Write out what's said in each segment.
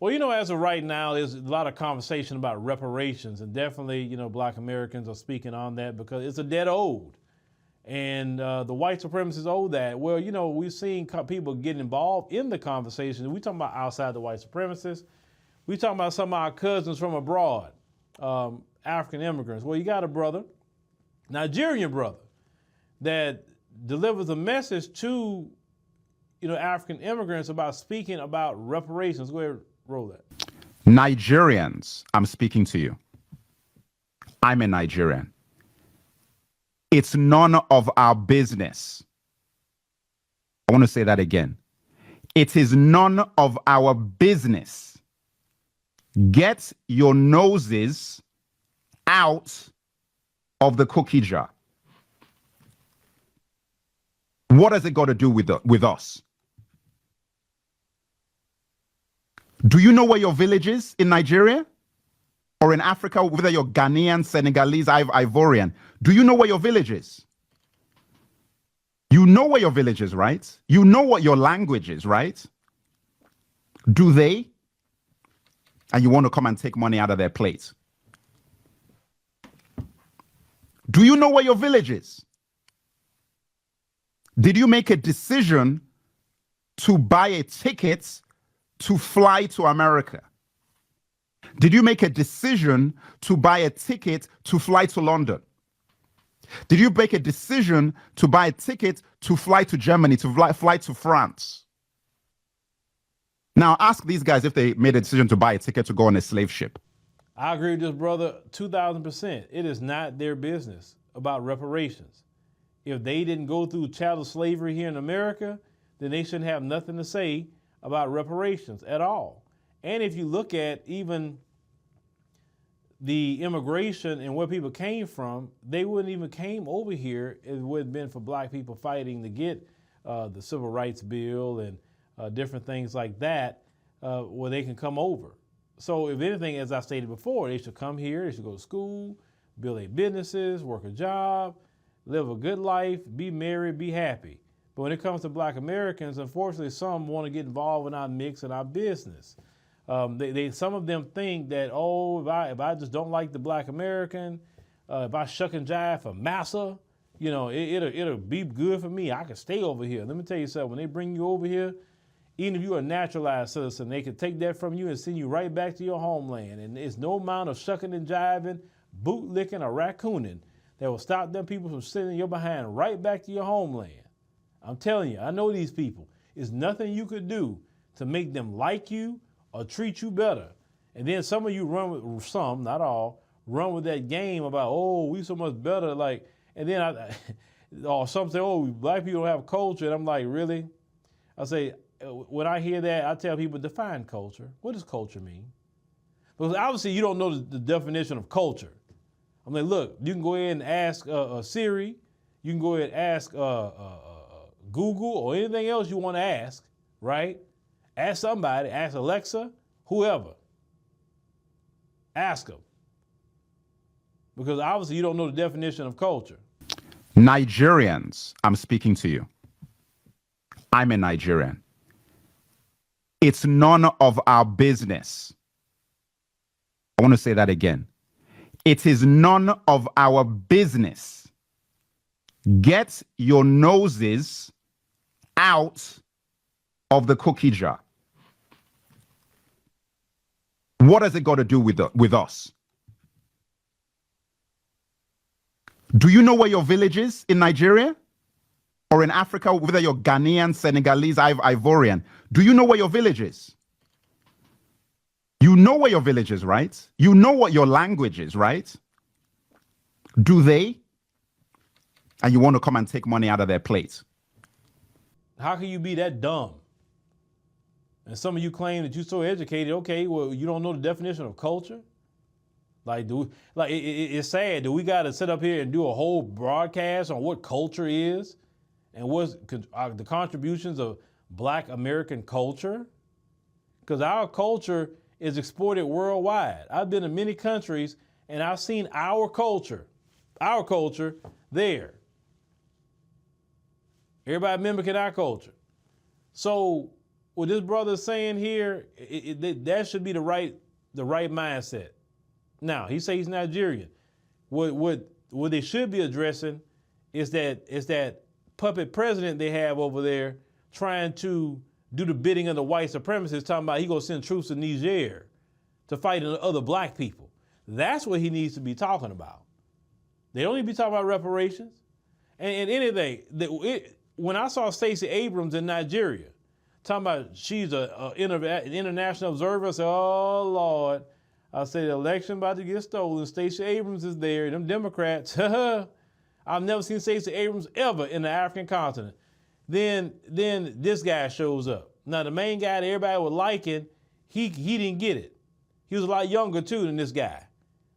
Well, you know, as of right now, there's a lot of conversation about reparations, and definitely, you know, Black Americans are speaking on that because it's a debt owed, and the white supremacists owe that. Well, you know, we've seen people get involved in the conversation. We talking about outside the white supremacists. We talking about some of our cousins from abroad, African immigrants. Well, you got a brother, Nigerian brother, that delivers a message to, you know, African immigrants about speaking about reparations. Go ahead, roll that. Nigerians, I'm speaking to you. I'm a Nigerian. It's none of our business. I want to say that again. It is none of our business. Get your noses out of the cookie jar. What has it got to do with us? Do you know where your village is in Nigeria or in Africa, whether you're Ghanaian, Senegalese, Ivorian? Do you know where your village is? You know where your village is, right? You know what your language is, right? Do they? And you want to come and take money out of their plate? Do you know where your village is? Did you make a decision to buy a ticket to fly to America? Did you make a decision to buy a ticket to fly to London? Did you make a decision to buy a ticket to fly to Germany, to fly to France? Now ask these guys if they made a decision to buy a ticket to go on a slave ship. I agree with this brother 2,000%. It is not their business about reparations. If they didn't go through chattel slavery here in America, then they shouldn't have nothing to say about reparations at all. And if you look at even the immigration and where people came from, they wouldn't even came over here if it wouldn't been for Black people fighting to get the Civil Rights Bill and different things like that, where they can come over. So if anything, as I stated before, they should come here, they should go to school, build their businesses, work a job, live a good life, be married, be happy. But when it comes to Black Americans, unfortunately, some want to get involved in our mix and our business. Some of them think that, oh, if I just don't like the Black American, if I shuck and jive for massa, you know, it'll be good for me. I can stay over here. Let me tell you something. When they bring you over here, even if you're a naturalized citizen, they can take that from you and send you right back to your homeland. And there's no amount of shucking and jiving, bootlicking, or raccooning that will stop them people from sending your behind right back to your homeland. I'm telling you, I know these people. There's nothing you could do to make them like you or treat you better. And then some of you run with, some, not all, run with that game about, oh, we so much better. Like, and then or some say, oh, Black people don't have culture. And I'm like, really? I say, when I hear that, I tell people, define culture. What does culture mean? Because obviously you don't know the definition of culture. I'm like, look, you can go ahead and ask Siri. You can go ahead and ask Google or anything else you want to ask, right? Ask somebody, ask Alexa, whoever. Ask them. Because obviously you don't know the definition of culture. Nigerians, I'm speaking to you. I'm a Nigerian. It's none of our business. I want to say that again. It is none of our business. Get your noses out of the cookie jar. What has it got to do with us? Do you know where your village is in Nigeria or in Africa, whether you're Ghanaian, Senegalese, Ivorian? Do you know where your village is? You know where your village is, right? You know what your language is, right? Do they? And you want to come and take money out of their plate? How can you be that dumb? And some of you claim that you're so educated. Okay, well, you don't know the definition of culture? Like, it's sad. Do we got to sit up here and do a whole broadcast on what culture is and what's the contributions of Black American culture? Because our culture is exported worldwide. I've been in many countries and I've seen our culture there. Everybody mimicking our culture. So what this brother is saying here, that should be the right mindset. Now, he says he's Nigerian. What they should be addressing is that puppet president they have over there trying to do the bidding of the white supremacists, talking about he gonna send troops to Niger to fight other black people. That's what he needs to be talking about. They don't need to be talking about reparations. And anything, when I saw Stacey Abrams in Nigeria, talking about she's an international observer, I said, oh Lord, I said the election about to get stolen. Stacey Abrams is there, them Democrats. I've never seen Stacey Abrams ever in the African continent. Then this guy shows up. Now the main guy that everybody was liking, he didn't get it. He was a lot younger too than this guy.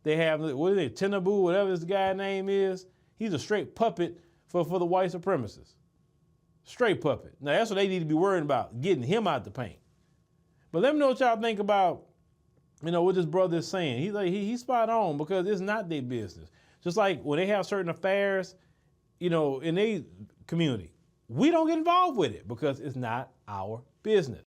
They have, what is it, Tinubu, whatever this guy's name is. He's a straight puppet for the white supremacists. Straight puppet. Now that's what they need to be worrying about, getting him out the paint. But let me know what y'all think about, what this brother is saying. He's spot on, because it's not their business. Just like when they have certain affairs, in their community, we don't get involved with it because it's not our business.